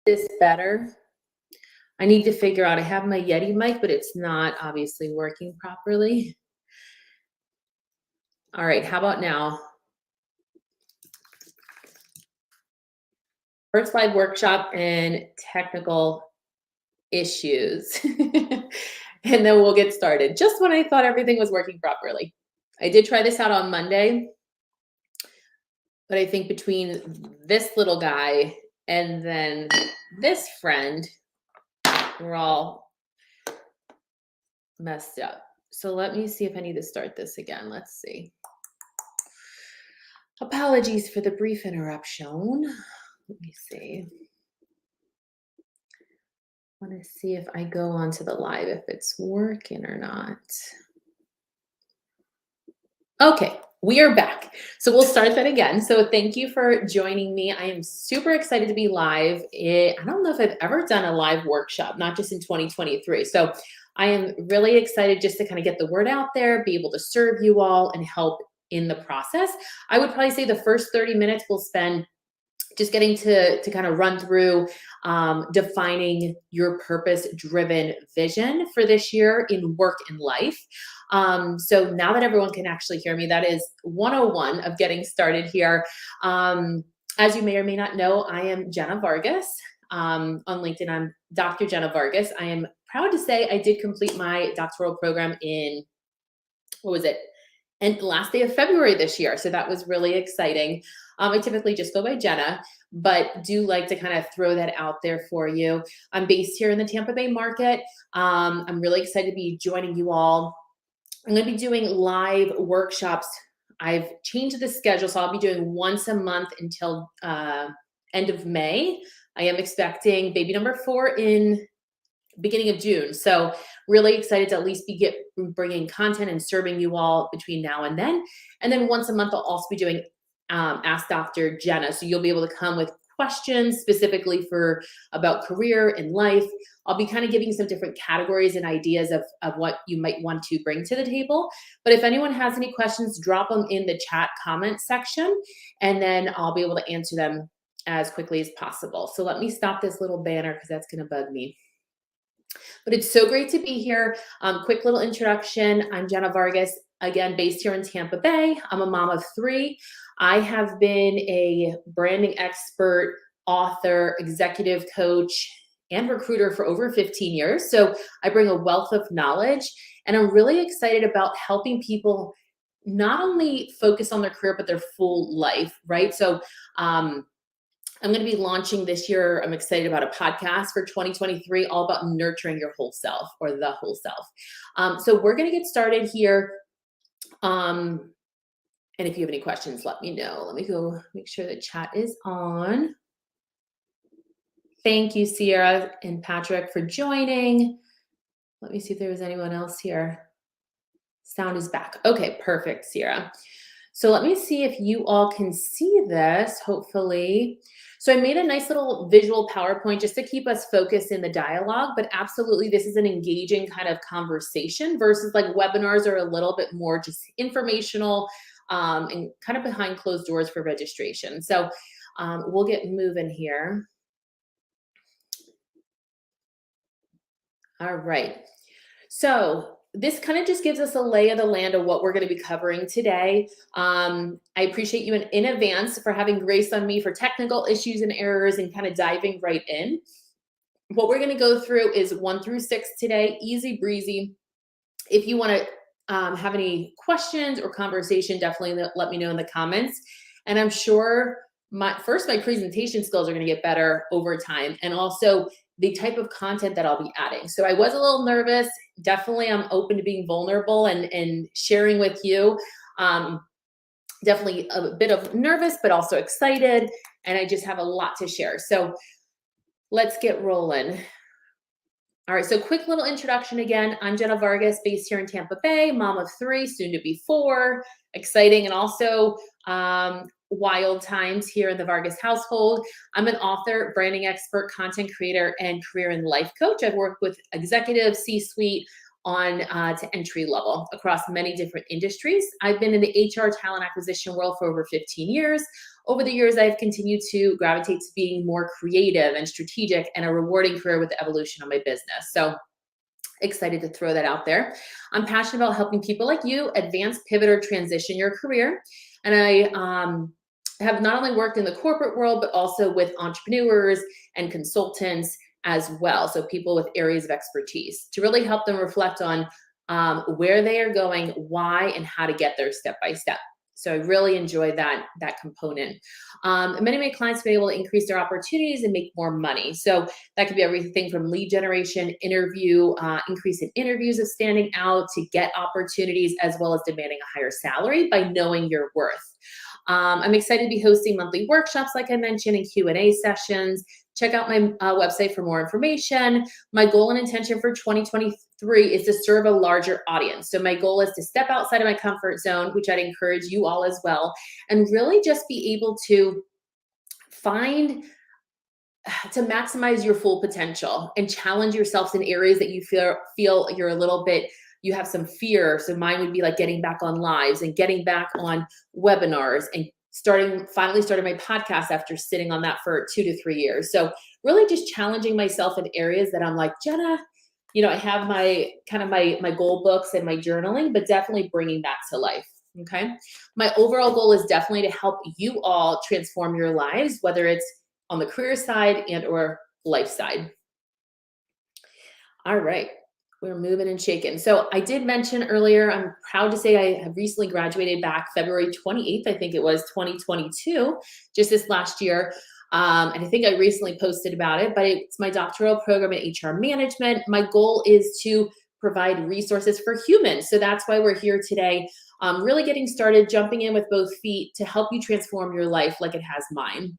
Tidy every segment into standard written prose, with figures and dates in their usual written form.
This better? I need to figure out, I have my Yeti mic, but it's not obviously working properly. All right, how about now? First live workshop and technical issues. And then we'll get started. Just when I thought everything was working properly. I did try this out on Monday, but I think between this little guy and then this friend, we're all messed up. So let me see if I need to start this again. Let's see. Apologies for the brief interruption. Let me see. I want to see if I go onto the live, if it's working or not. Okay, we are back. So we'll start that again. So thank you for joining me. I am super excited to be live. I don't know if I've ever done a live workshop, not just in 2023. So I am really excited just to kind of get the word out there, be able to serve you all and help in the process. I would probably say the first 30 minutes we'll spend just getting to kind of run through defining your purpose-driven vision for this year in work and life. So now that everyone can actually hear me, that is 101 of getting started here. As you may or may not know, I am Jenna Vargas. On LinkedIn, I'm Dr. Jenna Vargas. I am proud to say I did complete my doctoral program in, what was it? And the last day of February this year. So that was really exciting. I typically just go by Jenna, but do like to kind of throw that out there for you. I'm based here in the Tampa Bay market. I'm really excited to be joining you all. I'm going to be doing live workshops. I've changed the schedule, so I'll be doing once a month until end of May. I am expecting baby number 4 in beginning of June. So really excited to at least be bringing content and serving you all between now and then. And then once a month, I'll also be doing Ask Dr. Jenna. So you'll be able to come with questions specifically about career and life. I'll be kind of giving some different categories and ideas of what you might want to bring to the table. But if anyone has any questions, drop them in the chat comment section, and then I'll be able to answer them as quickly as possible. So let me stop this little banner because that's going to bug me. But it's so great to be here. Quick little introduction. I'm Jenna Vargas, again, based here in Tampa Bay. I'm a mom of 3. I have been a branding expert, author, executive coach, and recruiter for over 15 years. So I bring a wealth of knowledge, and I'm really excited about helping people not only focus on their career, but their full life, right? So I'm going to be launching this year. I'm excited about a podcast for 2023, all about nurturing your whole self, or the whole self. So we're going to get started here. And if you have any questions, let me know. Let me go make sure the chat is on. Thank you, Sierra and Patrick, for joining. Let me see if there was anyone else here. Sound is back. Okay, perfect, Sierra. So let me see if you all can see this, hopefully. So I made a nice little visual PowerPoint just to keep us focused in the dialogue, but absolutely this is an engaging kind of conversation versus like webinars are a little bit more just informational and kind of behind closed doors for registration. So we'll get moving here. All right. So this kind of just gives us a lay of the land of what we're going to be covering today. I appreciate you in advance for having grace on me for technical issues and errors and kind of diving right in. What we're going to go through is 1 through 6 today, easy breezy. If you want to have any questions or conversation, definitely let me know in the comments. And I'm sure my presentation skills are going to get better over time, and also the type of content that I'll be adding. So I was a little nervous. Definitely I'm open to being vulnerable and sharing with you. Definitely a bit of nervous, but also excited. And I just have a lot to share. So let's get rolling. All right, so quick little introduction again. I'm Jenna Vargas, based here in Tampa Bay, mom of 3, soon to be 4. Exciting and also wild times here in the Vargas household. I'm an author, branding expert, content creator, and career and life coach. I've worked with executives, C-suite, to entry level across many different industries. I've been in the HR talent acquisition world for over 15 years. Over the years, I've continued to gravitate to being more creative and strategic and a rewarding career with the evolution of my business. So excited to throw that out there. I'm passionate about helping people like you advance, pivot, or transition your career. And I have not only worked in the corporate world, but also with entrepreneurs and consultants as well. So people with areas of expertise to really help them reflect on where they are going, why, and how to get there step by step. So I really enjoy that component. Many of my clients have been able to increase their opportunities and make more money. So that could be everything from lead generation, increase in interviews of standing out to get opportunities, as well as demanding a higher salary by knowing your worth. I'm excited to be hosting monthly workshops, like I mentioned, and Q&A sessions. Check out my website for more information. My goal and intention for 2023 is to serve a larger audience. So my goal is to step outside of my comfort zone, which I'd encourage you all as well, and really just be able to maximize your full potential and challenge yourselves in areas that you feel you're a little bit, you have some fear. So mine would be like getting back on lives and getting back on webinars and finally starting my podcast after sitting on that for 2 to 3 years. So really just challenging myself in areas that I'm like, Jenna, I have my goal books and my journaling, but definitely bringing that to life. Okay. My overall goal is definitely to help you all transform your lives, whether it's on the career side and or life side. All right. We're moving and shaking. So I did mention earlier, I'm proud to say I have recently graduated back February 28th, I think it was 2022, just this last year. And I think I recently posted about it, but it's my doctoral program in HR management. My goal is to provide resources for humans. So that's why we're here today, really getting started, jumping in with both feet to help you transform your life like it has mine.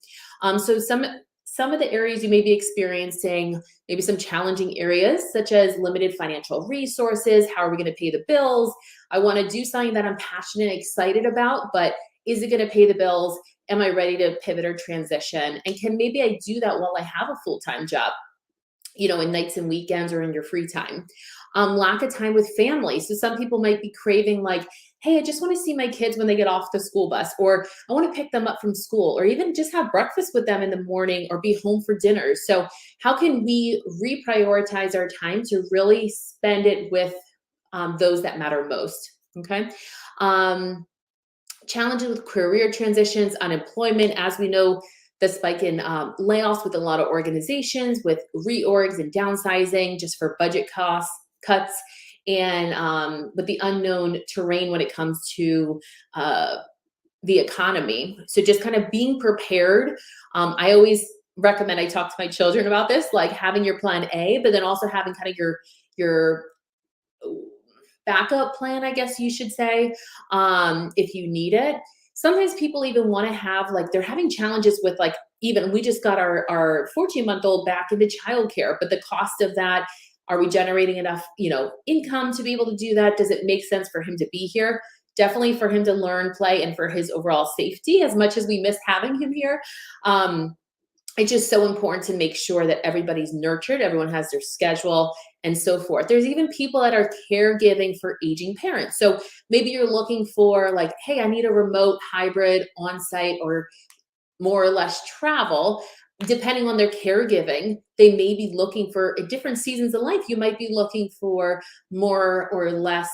So some of the areas you may be experiencing, maybe some challenging areas, such as limited financial resources. How are we going to pay the bills? I want to do something that I'm passionate and excited about, but is it going to pay the bills? Am I ready to pivot or transition? And can maybe I do that while I have a full-time job, in nights and weekends or in your free time? Lack of time with family. So some people might be craving like, hey, I just want to see my kids when they get off the school bus, or I want to pick them up from school, or even just have breakfast with them in the morning or be home for dinner. So how can we reprioritize our time to really spend it with those that matter most? Okay. Challenges with career transitions, unemployment, as we know, the spike in layoffs with a lot of organizations, with reorgs and downsizing just for budget cuts, and with the unknown terrain when it comes to the economy. So just kind of being prepared. I always recommend, I talk to my children about this, like having your plan A, but then also having kind of your backup plan, I guess you should say, if you need it. Sometimes people even want to have, like, they're having challenges with, like, even we just got our 14-month-old back into childcare, but the cost of that, are we generating enough, income to be able to do that? Does it make sense for him to be here? Definitely for him to learn, play, and for his overall safety, as much as we miss having him here. It's just so important to make sure that everybody's nurtured, everyone has their schedule, and so forth. There's even people that are caregiving for aging parents. So maybe you're looking for, like, hey, I need a remote, hybrid, on-site, or more or less travel. Depending on their caregiving, they may be looking for at different seasons of life. You might be looking for more or less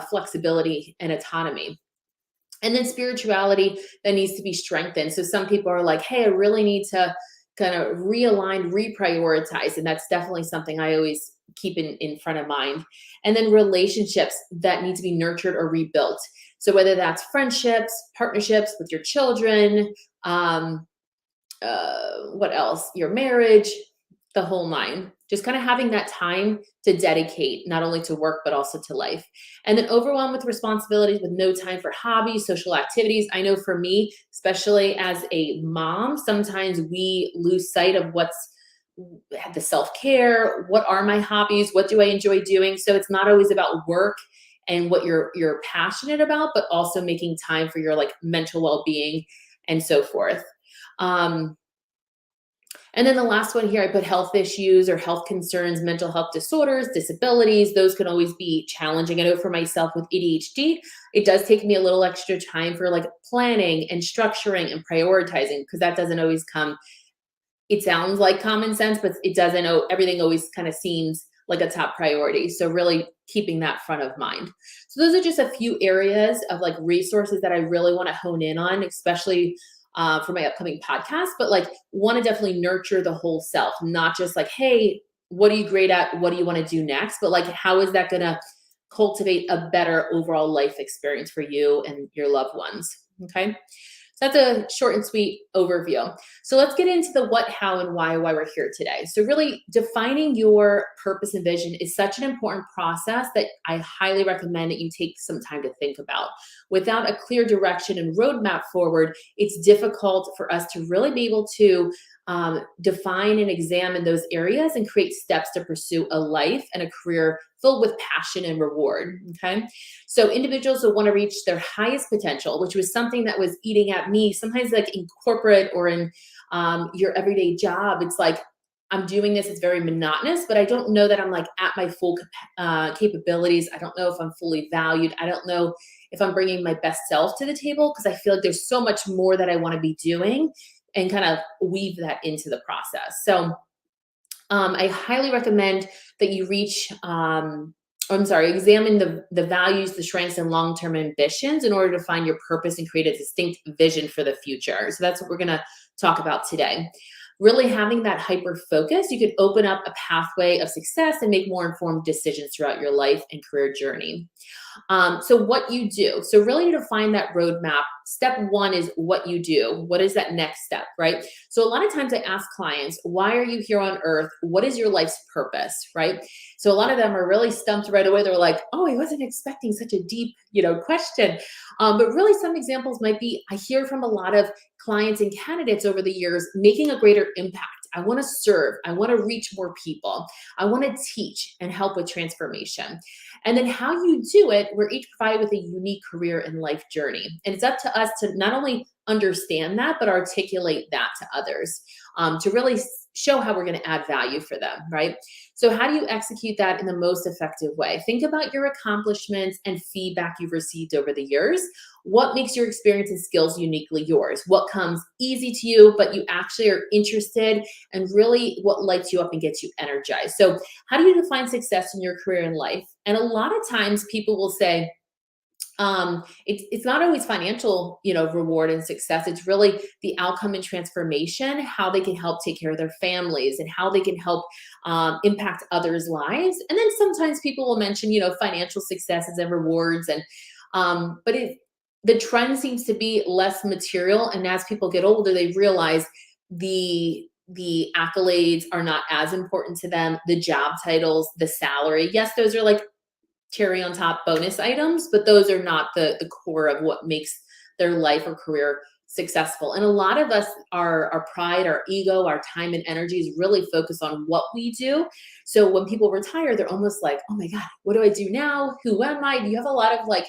flexibility and autonomy. And then spirituality that needs to be strengthened. So some people are like, hey, I really need to kind of realign, reprioritize. And that's definitely something I always keep in front of mind. And then relationships that need to be nurtured or rebuilt. So whether that's friendships, partnerships with your children, what else? Your marriage, the whole nine. Just kind of having that time to dedicate not only to work, but also to life. And then overwhelmed with responsibilities with no time for hobbies, social activities. I know for me, especially as a mom, sometimes we lose sight of what's the self-care. What are my hobbies? What do I enjoy doing? So it's not always about work and what you're passionate about, but also making time for your, like, mental well-being and so forth. And then the last one here, I put health issues or health concerns, mental health disorders, disabilities. Those can always be challenging. I know for myself with ADHD, it does take me a little extra time for like planning and structuring and prioritizing because that doesn't always come. It sounds like common sense, but it doesn't. Everything always kind of seems like a top priority. So really keeping that front of mind. So those are just a few areas of like resources that I really want to hone in on, especially for my upcoming podcast. But like want to definitely nurture the whole self, not just like, hey, what are you great at? What do you want to do next? But like, how is that going to cultivate a better overall life experience for you and your loved ones? Okay. So that's a short and sweet overview. So let's get into the what, how, and why we're here today. So really defining your purpose and vision is such an important process that I highly recommend that you take some time to think about. Without a clear direction and roadmap forward, it's difficult for us to really be able to define and examine those areas and create steps to pursue a life and a career filled with passion and reward. Okay. So individuals will want to reach their highest potential, which was something that was eating at me sometimes like in corporate or in your everyday job. It's like, I'm doing this, it's very monotonous, but I don't know that I'm like at my full capabilities. I don't know if I'm fully valued. I don't know if I'm bringing my best self to the table because I feel like there's so much more that I want to be doing and kind of weave that into the process. So I highly recommend that you examine the values, the strengths, and long-term ambitions in order to find your purpose and create a distinct vision for the future. So that's what we're going to talk about today. Really having that hyper focus, you can open up a pathway of success and make more informed decisions throughout your life and career journey. So what you do. So really to find that roadmap, step one is what you do. What is that next step, right? So a lot of times I ask clients, why are you here on earth? What is your life's purpose, right? So a lot of them are really stumped right away. They're like, oh, I wasn't expecting such a deep, question. But really some examples might be, I hear from a lot of clients and candidates over the years, making a greater impact. I want to serve. I want to reach more people. I want to teach and help with transformation. And then how you do it, we're each provided with a unique career and life journey. And it's up to us to not only understand that, but articulate that to others to really show how we're going to add value for them, right? So how do you execute that in the most effective way? Think about your accomplishments and feedback you've received over the years. What makes your experience and skills uniquely yours? What comes easy to you, but you actually are interested, and really what lights you up and gets you energized? So how do you define success in your career and life? And a lot of times people will say, it's not always financial, reward and success. It's really the outcome and transformation, how they can help take care of their families and how they can help impact others' lives. And then sometimes people will mention, financial successes and rewards. And but the trend seems to be less material. And as people get older, they realize the accolades are not as important to them. The job titles, the salary, yes, those are like cherry on top bonus items, but those are not the core of what makes their life or career successful. And a lot of us, our pride, our ego, our time and energy is really focused on what we do. So when people retire, they're almost like, oh my God, what do I do now? Who am I? Do you have a lot of like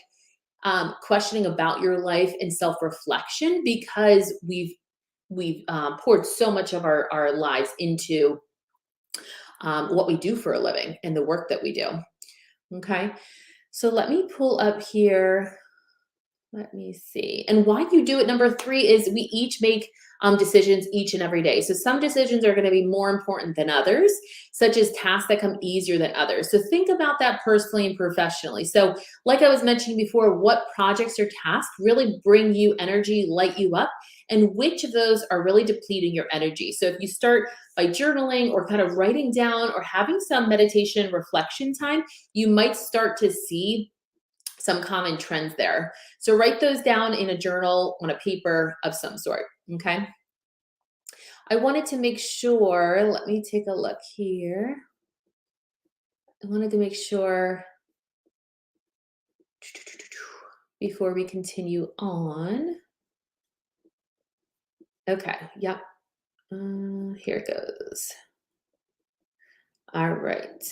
questioning about your life and self-reflection because we've poured so much of our lives into what we do for a living and the work that we do. Okay, so let me pull up here. Let me see. And why you do it, number three, is we each make decisions each and every day. So some decisions are going to be more important than others, such as tasks that come easier than others. So think about that personally and professionally. So like I was mentioning before, what projects or tasks really bring you energy, light you up, and which of those are really depleting your energy. So if you start by journaling or kind of writing down or having some meditation reflection time, you might start to see some common trends there. So write those down in a journal, on a paper of some sort, okay? I wanted to make sure, let me take a look here. I wanted to make sure before we continue on. Okay, yep. Here it goes. All right.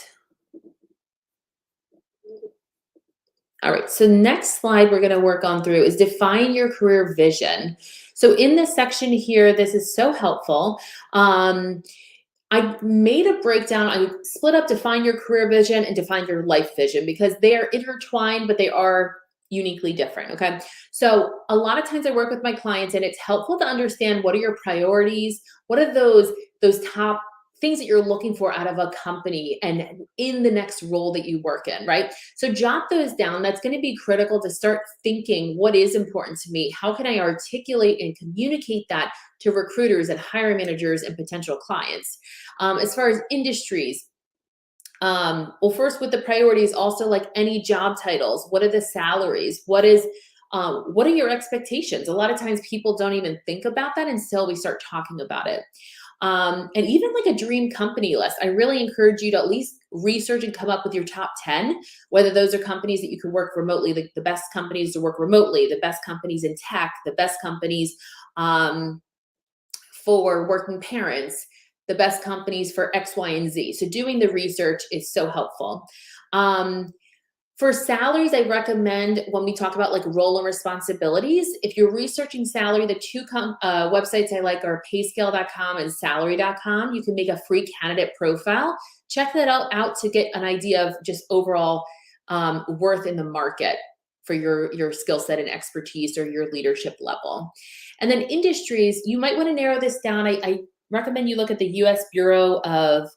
All right, so next slide we're going to work on through is define your career vision. So in this section here, this is so helpful. I made a breakdown. I split up define your career vision and define your life vision because they are intertwined, but they are uniquely different. Okay. So a lot of times I work with my clients and it's helpful to understand what are your priorities, what are those top things that you're looking for out of a company and in the next role that you work in, right? So jot those down. That's going to be critical to start thinking what is important to me. How can I articulate and communicate that to recruiters and hiring managers and potential clients? As far as industries, well, first with the priorities, also like any job titles, what are the salaries? What are your expectations? A lot of times people don't even think about that until we start talking about it. And even like a dream company list, I really encourage you to at least research and come up with your top 10, whether those are companies that you can work remotely, the best companies to work remotely, the best companies in tech, the best companies for working parents, the best companies for X, Y, and Z. So doing the research is so helpful. For salaries, I recommend when we talk about like role and responsibilities, if you're researching salary, the two websites I like are payscale.com and salary.com. You can make a free candidate profile. Check that out to get an idea of just overall worth in the market for your skill set and expertise or your leadership level. And then industries, you might want to narrow this down. I recommend you look at the U.S. Bureau of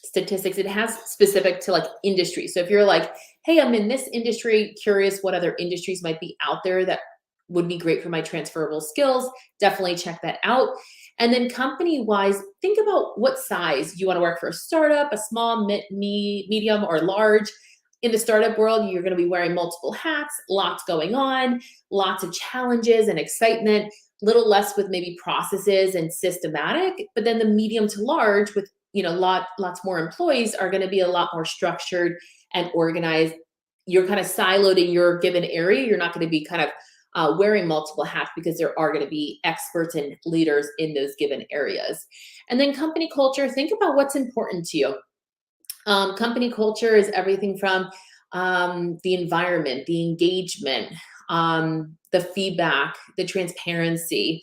Statistics. It has specific to like industry. So if you're like, hey, I'm in this industry, curious what other industries might be out there that would be great for my transferable skills, definitely check that out. And then company wise, think about what size you want to work for: a startup, a small, medium, or large. In the startup world, you're going to be wearing multiple hats, lots going on, lots of challenges and excitement, little less with maybe processes and systematic. But then the medium to large with lots more employees are going to be a lot more structured and organized. You're kind of siloed in your given area. You're not going to be kind of wearing multiple hats because there are going to be experts and leaders in those given areas. And then company culture, think about what's important to you. Company culture is everything from the environment, the engagement, the feedback, the transparency.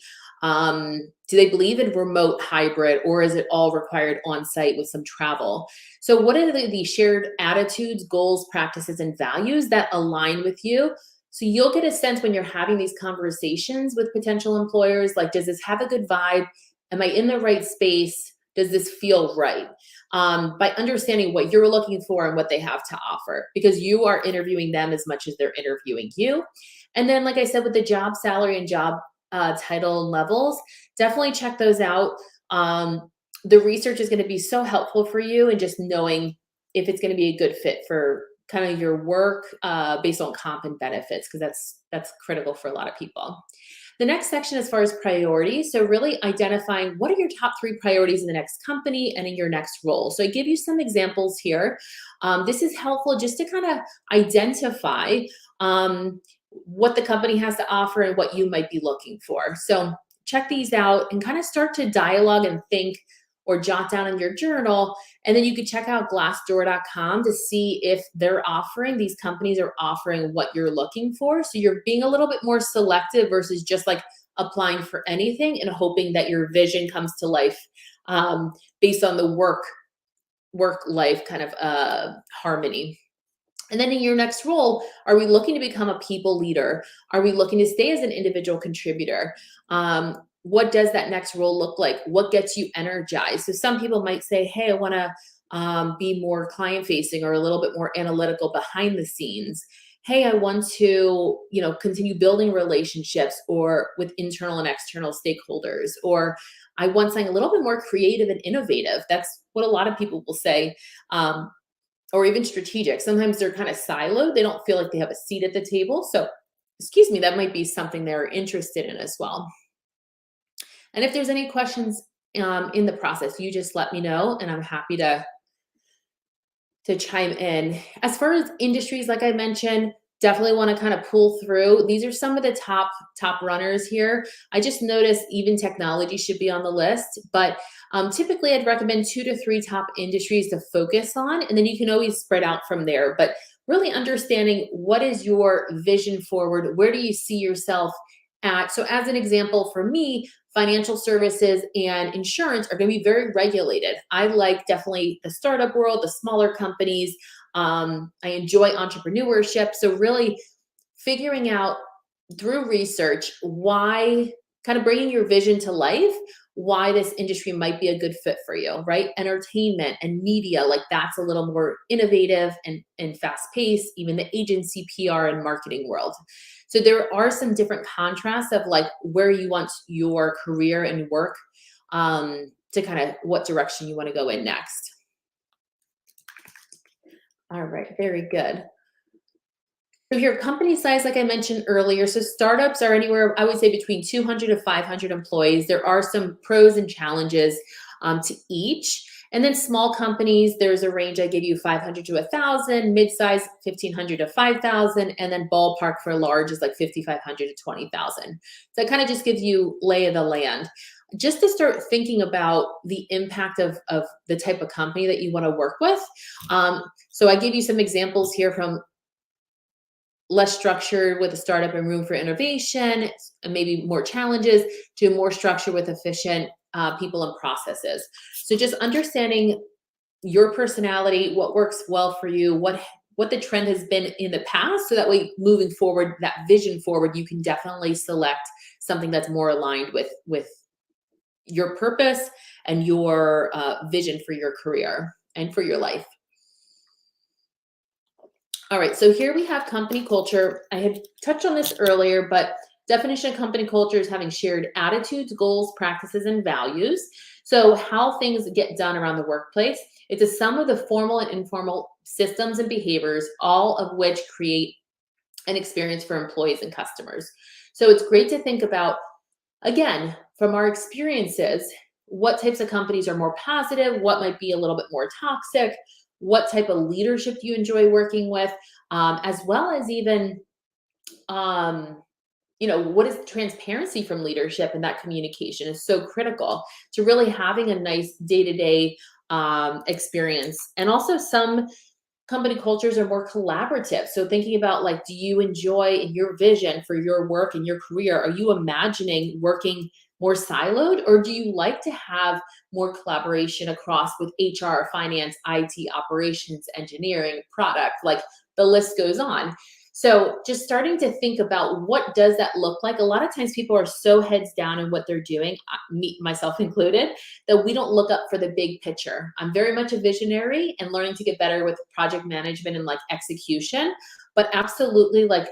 Do they believe in remote, hybrid, or is it all required on site with some travel? So what are the shared attitudes, goals, practices, and values that align with you? So you'll get a sense when you're having these conversations with potential employers, like, does this have a good vibe? Am I in the right space? Does this feel right? By understanding what you're looking for and what they have to offer, because you are interviewing them as much as they're interviewing you. And then, like I said, with the job salary and job title levels, definitely check those out. The research is going to be so helpful for you and just knowing if it's going to be a good fit for kind of your work based on comp and benefits, because that's critical for a lot of people. The next section, as far as priorities, so really identifying what are your top 3 priorities in the next company and in your next role. So I give you some examples here. This is helpful just to kind of identify what the company has to offer and what you might be looking for. So check these out and kind of start to dialogue and think or jot down in your journal. And then you can check out glassdoor.com to see if these companies are offering what you're looking for. So you're being a little bit more selective versus just like applying for anything and hoping that your vision comes to life based on the work-life kind of harmony. And then in your next role, are we looking to become a people leader? Are we looking to stay as an individual contributor? What does that next role look like? What gets you energized? So some people might say, hey, I want to be more client facing or a little bit more analytical behind the scenes. Hey, I want to, continue building relationships or with internal and external stakeholders, or I want something a little bit more creative and innovative. That's what a lot of people will say. Or even strategic. Sometimes they're kind of siloed. They don't feel like they have a seat at the table. So, that might be something they're interested in as well. And if there's any questions in the process, you just let me know and I'm happy to chime in. As far as industries, like I mentioned, definitely want to kind of pull through. These are some of the top runners here. I just noticed even technology should be on the list, but typically I'd recommend 2 to 3 top industries to focus on, and then you can always spread out from there. But really understanding what is your vision forward, where do you see yourself at. So as an example, for me, financial services and insurance are going to be very regulated. I like definitely the startup world, the smaller companies. I enjoy entrepreneurship. So really figuring out through research why, kind of bringing your vision to life, why this industry might be a good fit for you, right? Entertainment and media, like that's a little more innovative and fast paced, even the agency, PR, and marketing world. So there are some different contrasts of like where you want your career and work, to kind of what direction you want to go in next. All right, very good. So your company size, like I mentioned earlier, so startups are anywhere, I would say between 200 to 500 employees. There are some pros and challenges to each. And then small companies, there's a range I give you 500 to 1,000, mid-size 1,500 to 5,000, and then ballpark for large is like 5,500 to 20,000. So it kind of just gives you lay of the land. Just to start thinking about the impact of the type of company that you want to work with. So I give you some examples here from less structured with a startup and room for innovation, and maybe more challenges, to more structure with efficient people and processes. So just understanding your personality, what works well for you, what the trend has been in the past, so that way moving forward, that vision forward, you can definitely select something that's more aligned with your purpose and your vision for your career and for your life. All right, so here we have company culture. I had touched on this earlier, but definition of company culture is having shared attitudes, goals, practices, and values. So how things get done around the workplace. It's a sum of the formal and informal systems and behaviors, all of which create an experience for employees and customers. So it's great to think about, again, from our experiences, what types of companies are more positive, what might be a little bit more toxic, what type of leadership do you enjoy working with, as well as even, um, what is transparency from leadership, and that communication is so critical to really having a nice day-to-day experience. And also some company cultures are more collaborative. So thinking about like, do you enjoy in your vision for your work and your career? Are you imagining working more siloed, or do you like to have more collaboration across with HR, finance, IT, operations, engineering, product, like the list goes on. So just starting to think about what does that look like. A lot of times people are so heads down in what they're doing, me, myself included, that we don't look up for the big picture. I'm very much a visionary and learning to get better with project management and like execution, but absolutely like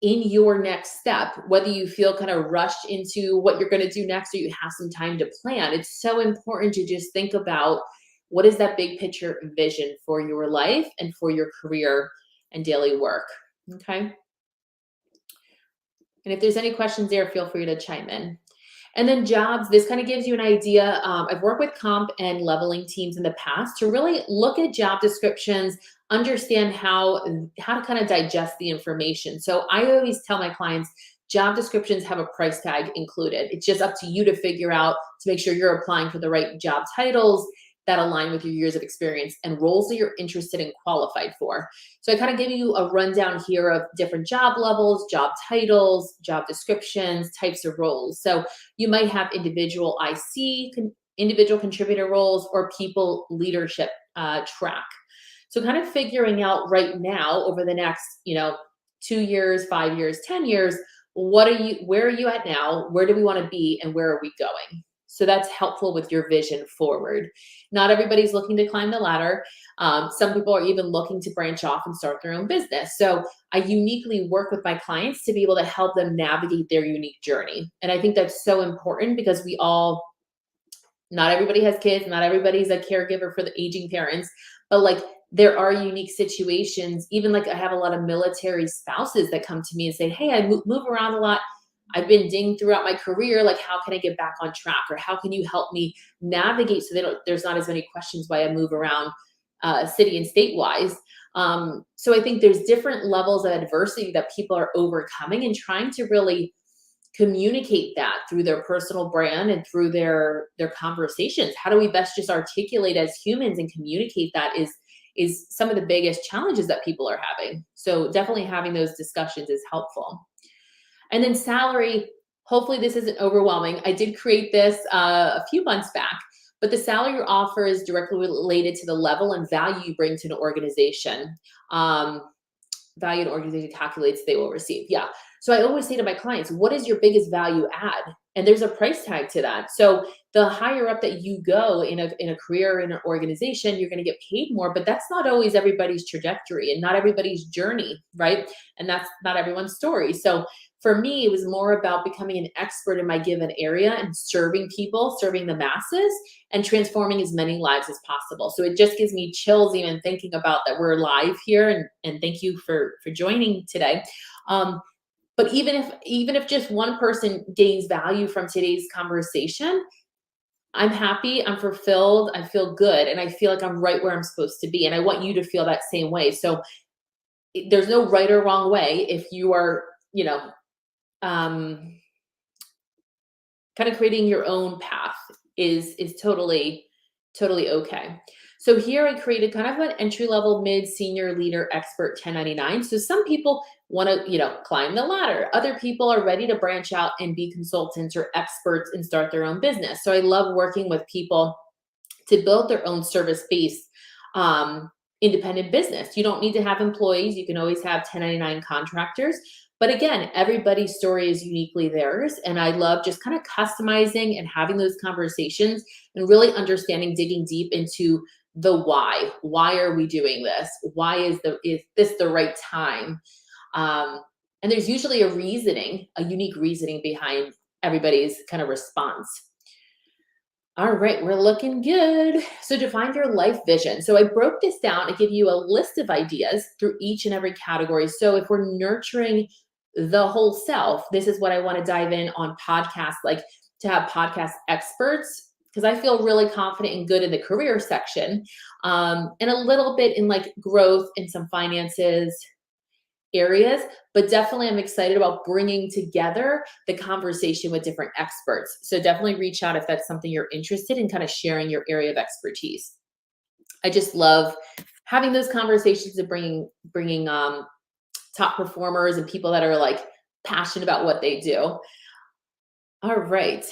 in your next step, whether you feel kind of rushed into what you're going to do next or you have some time to plan, it's so important to just think about what is that big picture vision for your life and for your career and daily work. Okay. And if there's any questions there, feel free to chime in. And then jobs, this kind of gives you an idea. I've worked with comp and leveling teams in the past to really look at job descriptions, understand how to kind of digest the information. So I always tell my clients, job descriptions have a price tag included. It's just up to you to figure out to make sure you're applying for the right job titles that align with your years of experience and roles that you're interested and qualified for. So I kind of give you a rundown here of different job levels, job titles, job descriptions, types of roles. So you might have individual IC, individual contributor roles, or people leadership track. So kind of figuring out right now over the next, 2 years, 5 years, 10 years, where are you at now? Where do we want to be, and where are we going? So that's helpful with your vision forward. Not everybody's looking to climb the ladder. Some people are even looking to branch off and start their own business. So I uniquely work with my clients to be able to help them navigate their unique journey. And I think that's so important because not everybody has kids, not everybody's a caregiver for the aging parents, but like there are unique situations. Even like I have a lot of military spouses that come to me and say, hey, I move around a lot. I've been dinged throughout my career. Like, how can I get back on track? Or how can you help me navigate so there's not as many questions why I move around city and state wise. So I think there's different levels of adversity that people are overcoming and trying to really communicate that through their personal brand and through their conversations. How do we best just articulate as humans and communicate that is is some of the biggest challenges that people are having. So definitely having those discussions is helpful. And then salary, hopefully this isn't overwhelming. I did create this a few months back, but the salary offer is directly related to the level and value you bring to an organization. Um, Value an organization calculates they will receive. Yeah. So I always say to my clients, what is your biggest value add? And there's a price tag to that. So the higher up that you go in a career, in an organization, you're going to get paid more, but that's not always everybody's trajectory and not everybody's journey, right? And that's not everyone's story. So for me, it was more about becoming an expert in my given area and serving people, serving the masses, and transforming as many lives as possible. So it just gives me chills even thinking about that we're live here, and thank you for joining today. But even if just one person gains value from today's conversation, I'm happy, I'm fulfilled, I feel good, and I feel like I'm right where I'm supposed to be. And I want you to feel that same way. So there's no right or wrong way. If you are, um, kind of creating your own path is totally okay. So here I created kind of an entry level, mid, senior, leader, expert 1099. So some people want to, climb the ladder. Other people are ready to branch out and be consultants or experts and start their own business. So I love working with people to build their own service-based independent business. You don't need to have employees. You can always have 1099 contractors. But again, everybody's story is uniquely theirs. And I love just kind of customizing and having those conversations and really understanding, digging deep into the why. Why are we doing this? Why is this the right time? And there's usually a unique reasoning behind everybody's kind of response. All right, we're looking good. So define your life vision. So I broke this down to give you a list of ideas through each and every category. So if we're nurturing the whole self, this is what I want to dive in on podcasts, like to have podcast experts, because I feel really confident and good in the career section, and a little bit in like growth and some finances areas, but definitely I'm excited about bringing together the conversation with different experts. So definitely reach out if that's something you're interested in, kind of sharing your area of expertise. I just love having those conversations and bringing top performers and people that are like passionate about what they do. All right.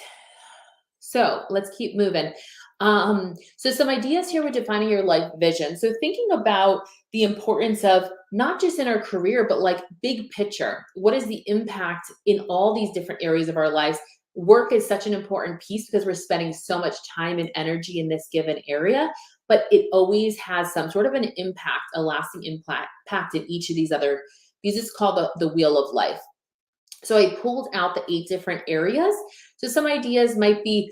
So let's keep moving. So some ideas here with defining your life vision. So thinking about the importance of not just in our career, but like big picture. What is the impact in all these different areas of our lives? Work is such an important piece because we're spending so much time and energy in this given area, but it always has some sort of an impact, a lasting impact in each of these is called the wheel of life. So I pulled out the 8 different areas. So some ideas might be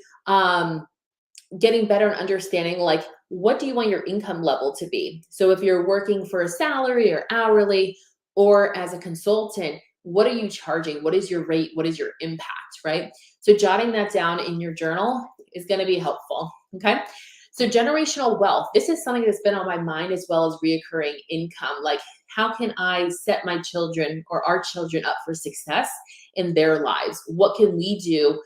getting better and understanding, like, what do you want your income level to be? So if you're working for a salary or hourly or as a consultant, what are you charging? What is your rate? What is your impact, right? So jotting that down in your journal is going to be helpful, okay? So generational wealth, this is something that's been on my mind as well as reoccurring income. Like, how can I set my children or our children up for success in their lives? What can we do,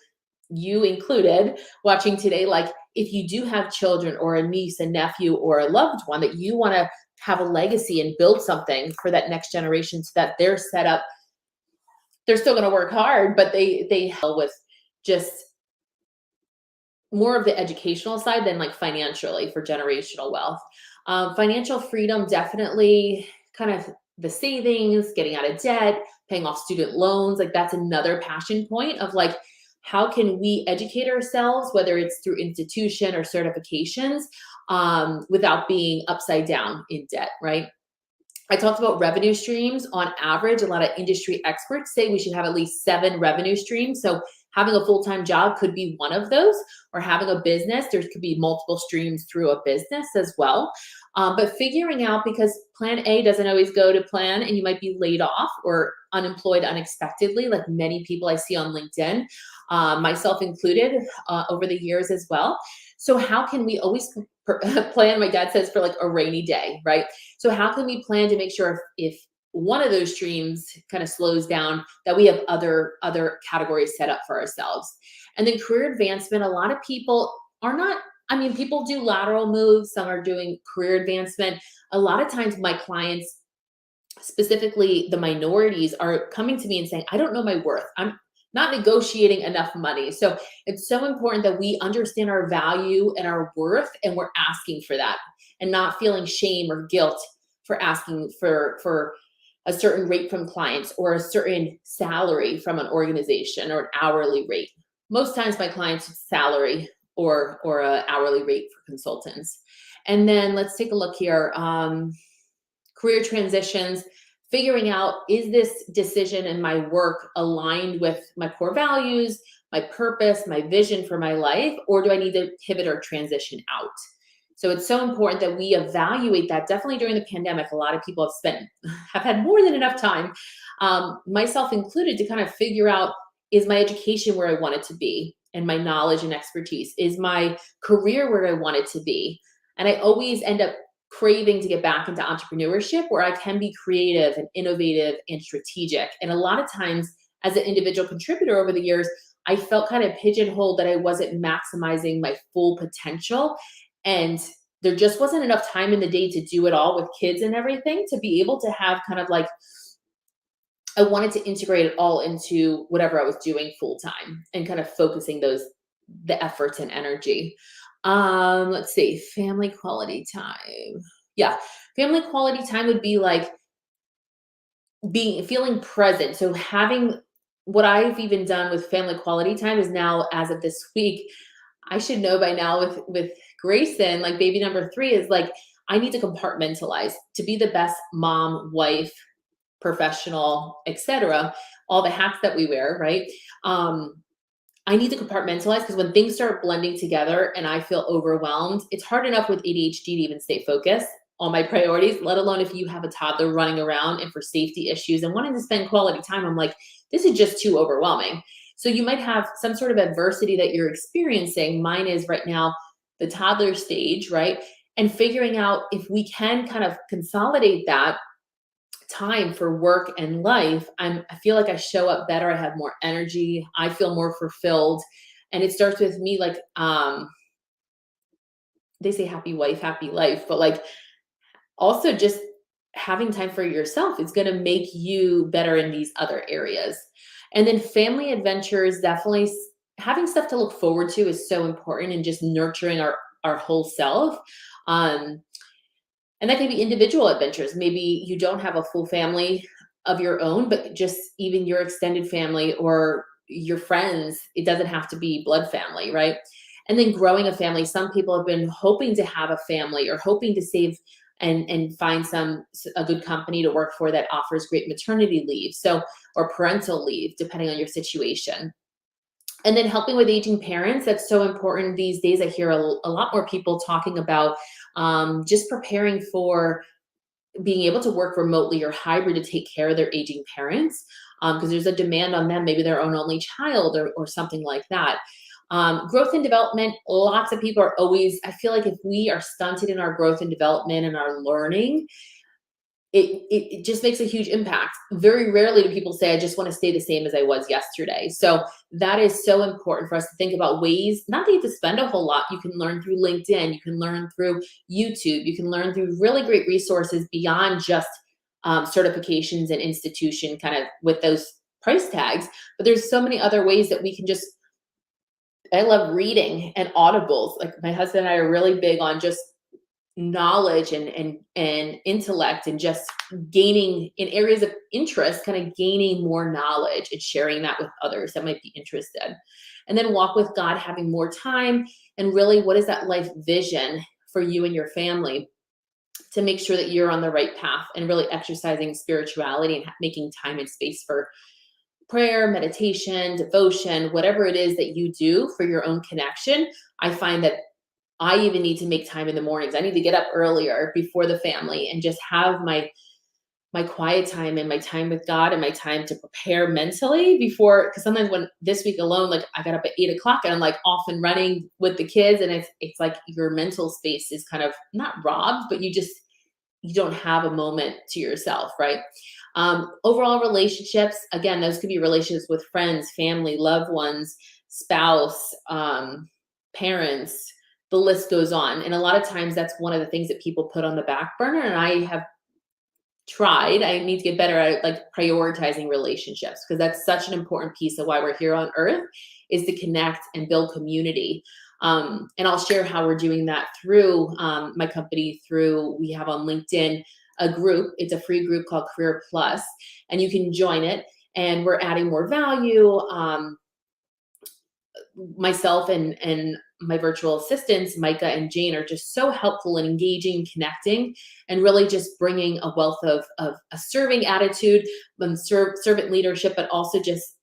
you included, watching today? Like, if you do have children or a niece, a nephew, or a loved one that you want to have a legacy and build something for that next generation so that they're set up, they're still going to work hard, but they help with just more of the educational side than like financially for generational wealth. Financial freedom, definitely kind of the savings, getting out of debt, paying off student loans. Like, that's another passion point of like, how can we educate ourselves, whether it's through institution or certifications, without being upside down in debt, right? I talked about revenue streams. On average, a lot of industry experts say we should have at least 7 revenue streams. So having a full-time job could be one of those, or having a business, there could be multiple streams through a business as well. But figuring out, because plan A doesn't always go to plan, and you might be laid off or unemployed unexpectedly, like many people I see on LinkedIn, myself included, over the years as well. So how can we always plan, my dad says, for like a rainy day, right? So how can we plan to make sure if one of those streams kind of slows down, that we have other categories set up for ourselves? And then career advancement, a lot of people are not I mean, people do lateral moves, some are doing career advancement. A lot of times my clients, specifically the minorities, are coming to me and saying, I don't know my worth. I'm not negotiating enough money. So it's so important that we understand our value and our worth, and we're asking for that and not feeling shame or guilt for asking for a certain rate from clients or a certain salary from an organization or an hourly rate. Most times my clients salary or a hourly rate for consultants. And then let's take a look here. Career transitions, figuring out, is this decision and my work aligned with my core values, my purpose, my vision for my life, or do I need to pivot or transition out? So it's so important that we evaluate that. Definitely during the pandemic, a lot of people have had more than enough time, myself included, to kind of figure out, is my education where I want it to be, and my knowledge and expertise? Is my career where I want it to be? And I always end up craving to get back into entrepreneurship where I can be creative and innovative and strategic. And a lot of times, as an individual contributor over the years, I felt kind of pigeonholed, that I wasn't maximizing my full potential. And there just wasn't enough time in the day to do it all with kids and everything, to be able to have kind of like, I wanted to integrate it all into whatever I was doing full time and kind of focusing the efforts and energy. Let's see, family quality time. Yeah, family quality time would be like feeling present. So having, what I've even done with family quality time is now, as of this week, I should know by now with Grayson, like baby number 3, is like, I need to compartmentalize to be the best mom, wife, professional, etc. All the hats that we wear, right? I need to compartmentalize, because when things start blending together and I feel overwhelmed, it's hard enough with ADHD to even stay focused on my priorities, let alone if you have a toddler running around and for safety issues and wanting to spend quality time. I'm like, this is just too overwhelming. So you might have some sort of adversity that you're experiencing. Mine is right now the toddler stage, right? And figuring out if we can kind of consolidate that time for work and life, I feel like I show up better. I have more energy. I feel more fulfilled. And it starts with me, like, they say happy wife, happy life, but like also just having time for yourself is going to make you better in these other areas. And then family adventures, definitely having stuff to look forward to is so important, and just nurturing our whole self. Um, and that can be individual adventures. Maybe you don't have a full family of your own, but just even your extended family or your friends. It doesn't have to be blood family, right? And then growing a family. Some people have been hoping to have a family, or hoping to save and find a good company to work for that offers great maternity leave, so, or parental leave, depending on your situation. And then helping with aging parents, that's so important these days. I hear a lot more people talking about just preparing for being able to work remotely or hybrid to take care of their aging parents, because there's a demand on them, maybe their own only child, or something like that. Growth and development, lots of people are always, I feel like if we are stunted in our growth and development and our learning, it just makes a huge impact. Very rarely do people say, I just want to stay the same as I was yesterday. So that is so important for us to think about ways, not that you have to spend a whole lot. You can learn through LinkedIn, you can learn through YouTube, you can learn through really great resources beyond just certifications and institution kind of with those price tags. But there's so many other ways that we can just, I love reading and audibles. Like my husband and I are really big on just knowledge and intellect, and just gaining in areas of interest, kind of gaining more knowledge and sharing that with others that might be interested. And then walk with God, having more time, and really, what is that life vision for you and your family, to make sure that you're on the right path, and really exercising spirituality and making time and space for prayer, meditation, devotion, whatever it is that you do for your own connection. I find that I even need to make time in the mornings. I need to get up earlier before the family and just have my quiet time and my time with God and my time to prepare mentally before, because sometimes when this week alone, like I got up at 8 o'clock and I'm like off and running with the kids, and it's like your mental space is kind of not robbed, but you don't have a moment to yourself, right? Overall relationships, again, those could be relationships with friends, family, loved ones, spouse, parents, the list goes on. And a lot of times that's one of the things that people put on the back burner. And I have tried, I need to get better at like prioritizing relationships, because that's such an important piece of why we're here on earth, is to connect and build community. And I'll share how we're doing that through my company. Through, we have on LinkedIn a group. It's a free group called Career Plus, and you can join it. And we're adding more value. Myself and my virtual assistants, Micah and Jane, are just so helpful in engaging, connecting, and really just bringing a wealth of a serving attitude and servant leadership, but also just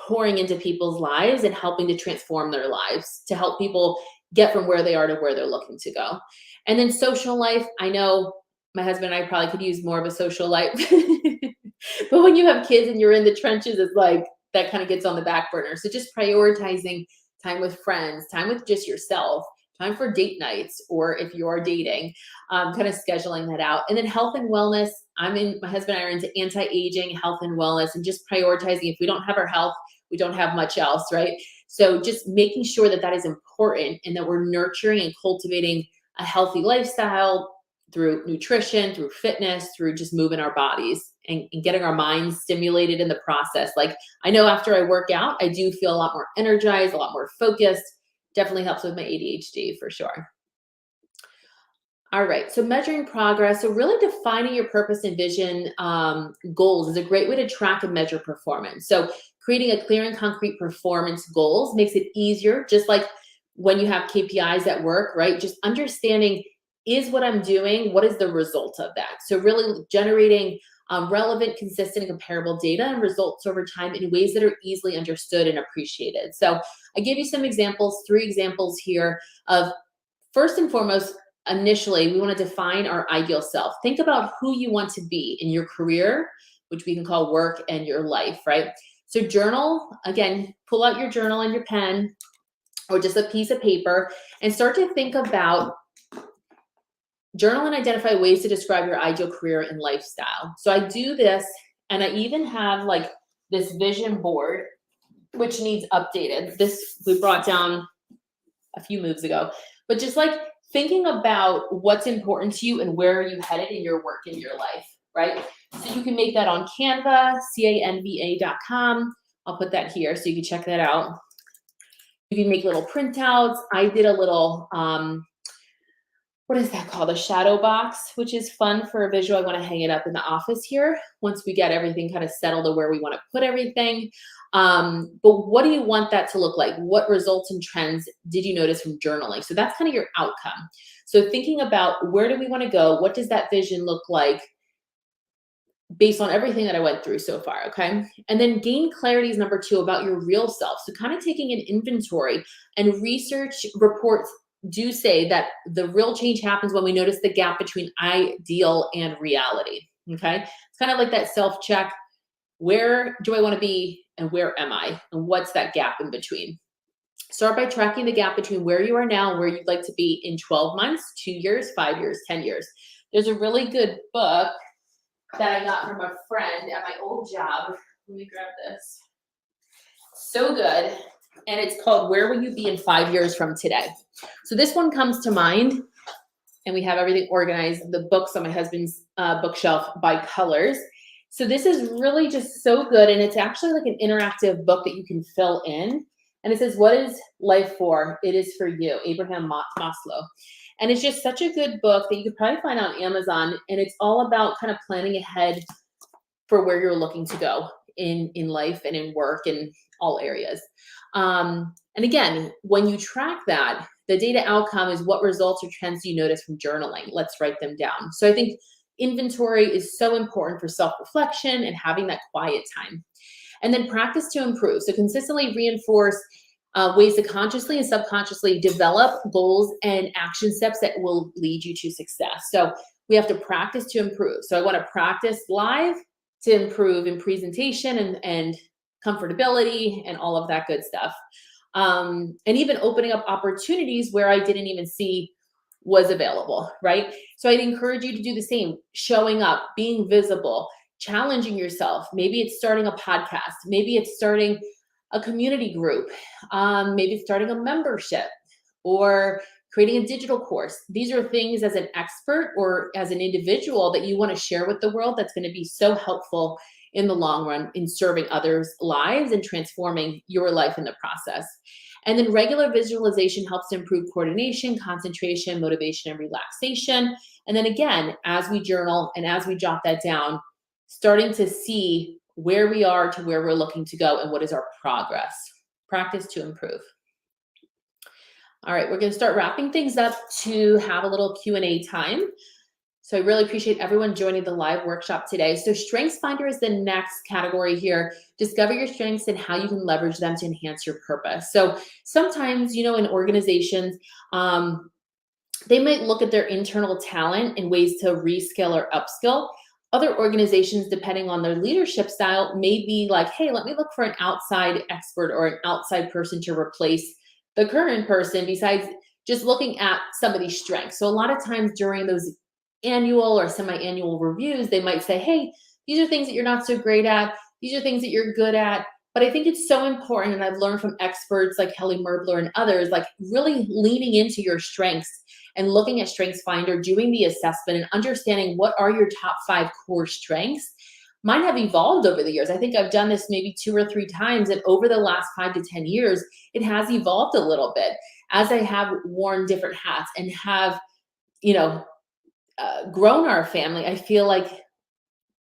pouring into people's lives and helping to transform their lives, to help people get from where they are to where they're looking to go. And then social life, I know my husband and I probably could use more of a social life, but when you have kids and you're in the trenches, it's like, that kind of gets on the back burner. So just prioritizing time with friends, time with just yourself, time for date nights, or if you are dating, kind of scheduling that out. And then health and wellness. My husband and I are into anti-aging, health and wellness, and just prioritizing. If we don't have our health, we don't have much else, right? So just making sure that that is important, and that we're nurturing and cultivating a healthy lifestyle through nutrition, through fitness, through just moving our bodies and getting our minds stimulated in the process. Like, I know after I work out, I do feel a lot more energized, a lot more focused. Definitely helps with my ADHD for sure. All right, so measuring progress. So really defining your purpose and vision goals is a great way to track and measure performance. So creating a clear and concrete performance goals makes it easier, just like when you have KPIs at work, right? Just understanding, is what I'm doing, what is the result of that? So really generating relevant, consistent, and comparable data and results over time in ways that are easily understood and appreciated. So I gave you some examples, 3 examples here of, first and foremost, initially, we want to define our ideal self. Think about who you want to be in your career, which we can call work, and your life, right? So journal, again, pull out your journal and your pen or just a piece of paper and start to think about, journal and identify ways to describe your ideal career and lifestyle. So I do this, and I even have like this vision board, which needs updated. This we brought down a few moves ago, but just like thinking about what's important to you and where are you headed in your work, in your life, right? So you can make that on Canva, canva.com. I'll put that here so you can check that out. You can make little printouts. I did a little, what is that called? A shadow box, which is fun for a visual. I want to hang it up in the office here once we get everything kind of settled to where we want to put everything. But what do you want that to look like? What results and trends did you notice from journaling? So that's kind of your outcome. So thinking about, where do we want to go? What does that vision look like based on everything that I went through so far, okay? And then gain clarity is number 2, about your real self. So kind of taking an inventory, and research reports do say that the real change happens when we notice the gap between ideal and reality, okay? It's kind of like that self-check. Where do I want to be and where am I? And what's that gap in between? Start by tracking the gap between where you are now and where you'd like to be in 12 months, 2 years, 5 years, 10 years. There's a really good book that I got from a friend at my old job. Let me grab this. So good. And it's called Where Will You Be in 5 Years from Today? So this one comes to mind, and we have everything organized, the books on my husband's bookshelf by colors. So this is really just so good, and it's actually like an interactive book that you can fill in. And it says, what is life for? It is for you, Abraham Maslow. And it's just such a good book that you could probably find on Amazon, and it's all about kind of planning ahead for where you're looking to go in life and in work and all areas. And again, when you track that, the data outcome is, what results or trends do you notice from journaling? Let's write them down. So I think inventory is so important for self-reflection and having that quiet time. And then practice to improve. So consistently reinforce ways to consciously and subconsciously develop goals and action steps that will lead you to success. So we have to practice to improve. So I want to practice live to improve in presentation and comfortability and all of that good stuff. And even opening up opportunities where I didn't even see was available, right? So I'd encourage you to do the same, showing up, being visible, challenging yourself. Maybe it's starting a podcast. Maybe it's starting a community group. Maybe it's starting a membership, or creating a digital course. These are things as an expert or as an individual that you want to share with the world that's going to be so helpful in the long run in serving others' lives and transforming your life in the process. And then regular visualization helps to improve coordination, concentration, motivation, and relaxation. And then again, as we journal and as we jot that down, starting to see where we are to where we're looking to go and what is our progress. Practice to improve. All right, we're going to start wrapping things up to have a little Q&A time. So I really appreciate everyone joining the live workshop today. So StrengthsFinder is the next category here. Discover your strengths and how you can leverage them to enhance your purpose. So sometimes, you know, in organizations, they might look at their internal talent and ways to reskill or upskill. Other organizations, depending on their leadership style, may be like, hey, let me look for an outside expert or an outside person to replace the current person besides just looking at somebody's strengths. So a lot of times during those annual or semi-annual reviews, they might say, hey, these are things that you're not so great at. These are things that you're good at. But I think it's so important, and I've learned from experts like Kelly Merbler and others, like really leaning into your strengths and looking at StrengthsFinder, doing the assessment and understanding what are your top 5 core strengths. Mine have evolved over the years. I think I've done this maybe 2 or 3 times, and over the last 5 to 10 years, it has evolved a little bit as I have worn different hats and have, you know, grown our family. I feel like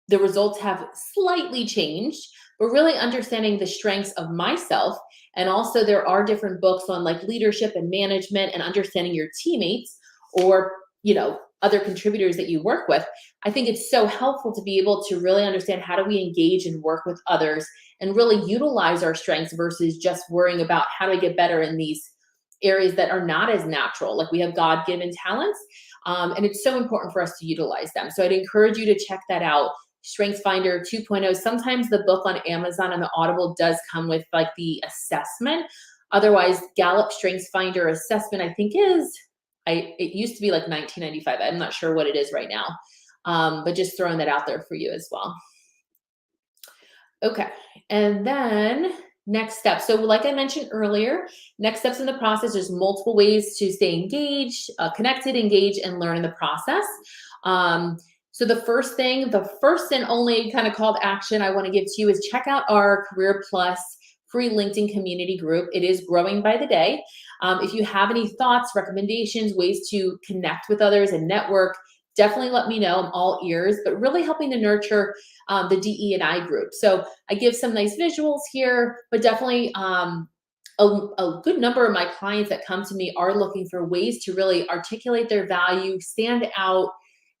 the results have slightly changed, but really understanding the strengths of myself. And also there are different books on like leadership and management and understanding your teammates or, you know, other contributors that you work with. I think it's so helpful to be able to really understand how do we engage and work with others and really utilize our strengths versus just worrying about how do I get better in these areas that are not as natural. Like we have God-given talents, and it's so important for us to utilize them. So I'd encourage you to check that out. StrengthsFinder 2.0. Sometimes the book on Amazon and the Audible does come with like the assessment. Otherwise, Gallup StrengthsFinder assessment, I think it used to be like $19.95. I'm not sure what it is right now, but just throwing that out there for you as well. Okay, and then next step. So like I mentioned earlier, next steps in the process, there's multiple ways to stay engaged, connected, engaged, and learn in the process. So the first and only kind of call to action I want to give to you is check out our Career Plus free LinkedIn community group. It is growing by the day. If you have any thoughts, recommendations, ways to connect with others and network, definitely let me know. I'm all ears, but really helping to nurture the DE&I group. So I give some nice visuals here, but definitely a good number of my clients that come to me are looking for ways to really articulate their value, stand out,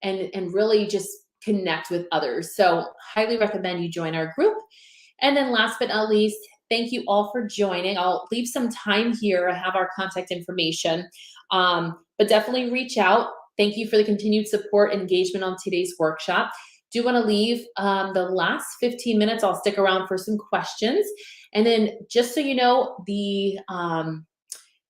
and really just connect with others. So highly recommend you join our group. And then last but not least, thank you all for joining. I'll leave some time here. I have our contact information, but definitely reach out. Thank you for the continued support and engagement on today's workshop. Do want to leave the last 15 minutes. I'll stick around for some questions. And then just so you know, the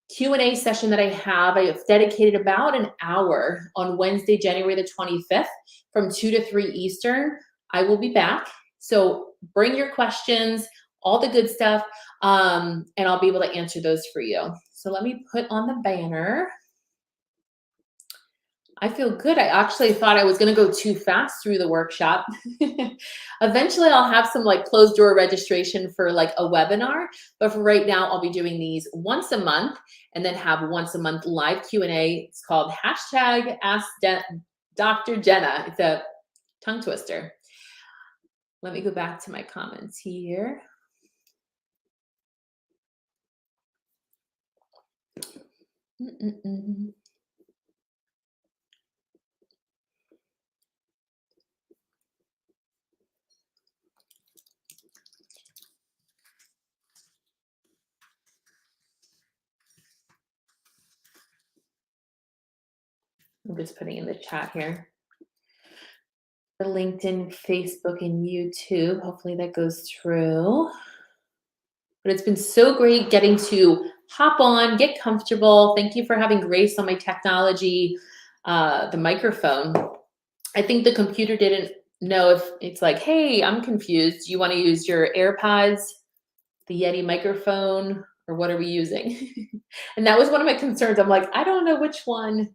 Q&A session that I have dedicated about an hour on Wednesday, January the 25th from 2 to 3 Eastern. I will be back. So bring your questions, all the good stuff, and I'll be able to answer those for you. So let me put on the banner. I feel good. I actually thought I was going to go too fast through the workshop. Eventually, I'll have some like closed door registration for like a webinar. But for right now, I'll be doing these once a month and then have once a month live Q&A. It's called #AskDr. Jenna. It's a tongue twister. Let me go back to my comments here. I'm just putting in the chat here. For LinkedIn, Facebook, and YouTube. Hopefully that goes through. But it's been so great getting to hop on, get comfortable. Thank you for having grace on my technology, the microphone. I think the computer didn't know if it's like, hey, I'm confused. Do you want to use your AirPods, the Yeti microphone, or what are we using? And that was one of my concerns. I'm like, I don't know which one,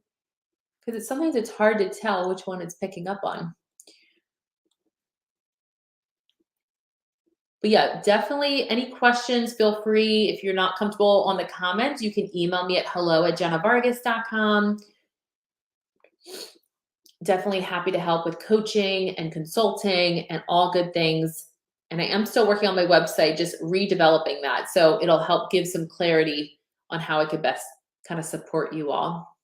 because sometimes it's hard to tell which one it's picking up on. But yeah, definitely any questions, feel free. If you're not comfortable on the comments, you can email me at hello@jennavargas.com. Definitely happy to help with coaching and consulting and all good things. And I am still working on my website, just redeveloping that. So it'll help give some clarity on how I could best kind of support you all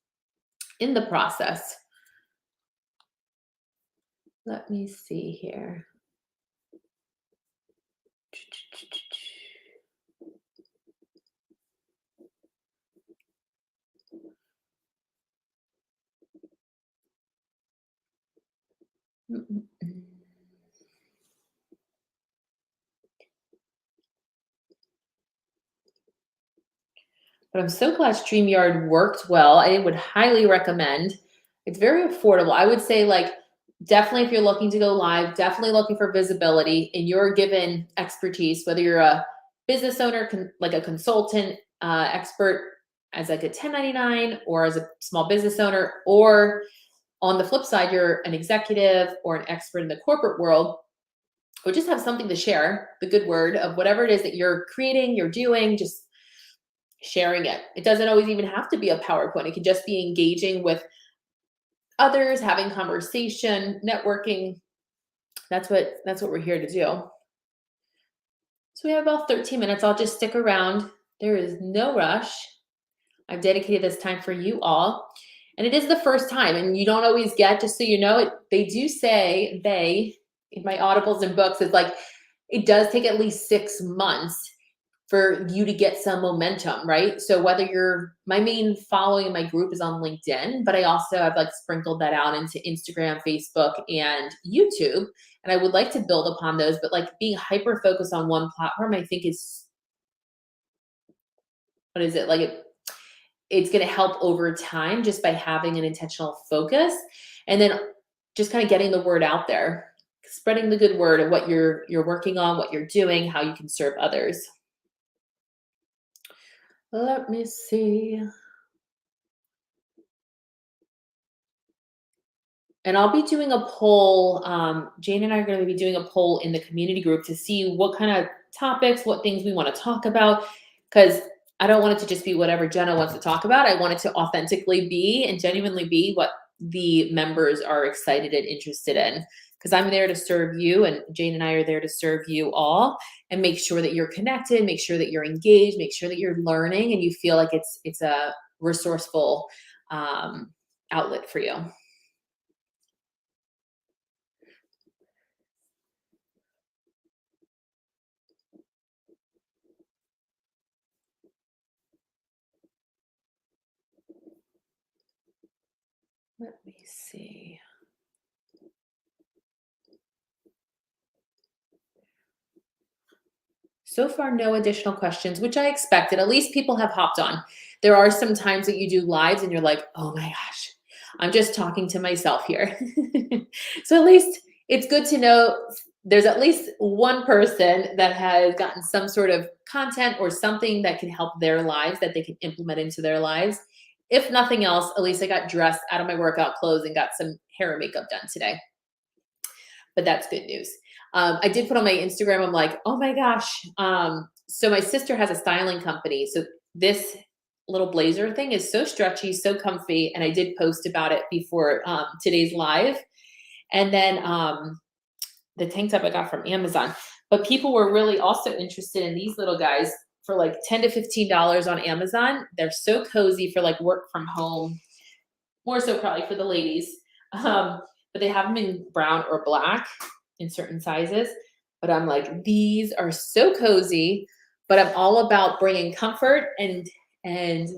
in the process. Let me see here. But I'm so glad StreamYard worked well. I would highly recommend. It's very affordable. I would say, like, definitely if you're looking to go live, definitely looking for visibility in your given expertise, whether you're a business owner, like a consultant, expert as like a 1099 or as a small business owner, or on the flip side, you're an executive or an expert in the corporate world, or just have something to share, the good word of whatever it is that you're creating, you're doing, just sharing it. It doesn't always even have to be a PowerPoint. It can just be engaging with others, having conversation, networking. That's what we're here to do. So we have about 13 minutes. I'll just stick around. There is no rush. I've dedicated this time for you all. And it is the first time, and you don't always get, just so you know, they do say, in my audibles and books, it's like, it does take at least 6 months for you to get some momentum, right? So whether my main following in my group is on LinkedIn, but I also have like sprinkled that out into Instagram, Facebook, and YouTube. And I would like to build upon those, but like being hyper focused on one platform, I think is, what is it? Like it's going to help over time just by having an intentional focus, and then just kind of getting the word out there, spreading the good word of what you're working on, what you're doing, how you can serve others. Let me see. And I'll be doing a poll. Jane and I are going to be doing a poll in the community group to see what kind of topics, what things we want to talk about, because I don't want it to just be whatever Jenna wants to talk about. I want it to authentically be and genuinely be what the members are excited and interested in, because I'm there to serve you, and Jane and I are there to serve you all and make sure that you're connected, make sure that you're engaged, make sure that you're learning and you feel like it's a resourceful outlet for you. Let me see. So far, no additional questions, which I expected. At least people have hopped on. There are some times that you do lives and you're like, oh my gosh, I'm just talking to myself here. So at least it's good to know there's at least one person that has gotten some sort of content or something that can help their lives, that they can implement into their lives. If nothing else, at least I got dressed out of my workout clothes and got some hair and makeup done today. But that's good news. I did put on my Instagram, I'm like, oh my gosh. So my sister has a styling company. So this little blazer thing is so stretchy, so comfy. And I did post about it before today's live. And then the tank top I got from Amazon. But people were really also interested in these little guys for like $10 to $15 on Amazon. They're so cozy for like work from home, more so probably for the ladies. But they have them in brown or black in certain sizes. But I'm like, these are so cozy, but I'm all about bringing comfort and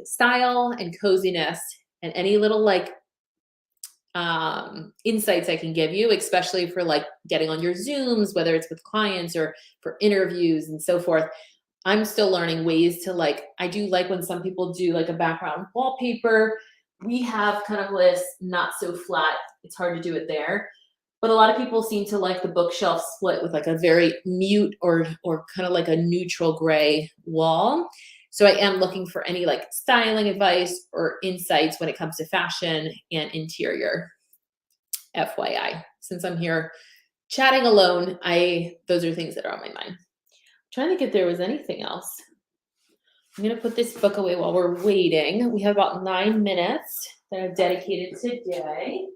style and coziness, and any little like insights I can give you, especially for like getting on your Zooms, whether it's with clients or for interviews and so forth. I'm still learning ways to, like, I do like when some people do like a background wallpaper. We have kind of this not so flat. It's hard to do it there. But a lot of people seem to like the bookshelf split with like a very mute or kind of like a neutral gray wall. So I am looking for any like styling advice or insights when it comes to fashion and interior. FYI, since I'm here chatting alone, those are things that are on my mind. Trying to think if there was anything else. I'm going to put this book away while we're waiting. We have about 9 minutes that I've dedicated today.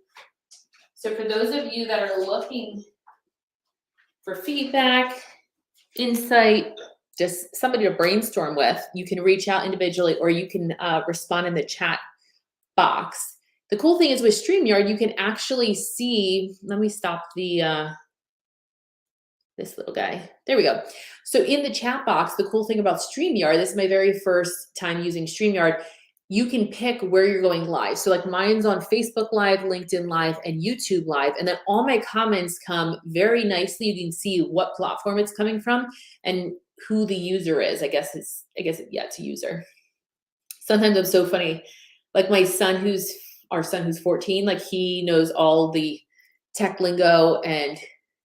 So for those of you that are looking for feedback, insight, just somebody to brainstorm with, you can reach out individually or you can respond in the chat box. The cool thing is with StreamYard, you can actually see, let me stop the this little guy. There we go. So in the chat box, the cool thing about StreamYard, this is my very first time using StreamYard, you can pick where you're going live. So like mine's on Facebook Live, LinkedIn Live, and YouTube Live. And then all my comments come very nicely. You can see what platform it's coming from and who the user is. I guess it's a user. Sometimes I'm so funny. Like our son who's 14, like he knows all the tech lingo and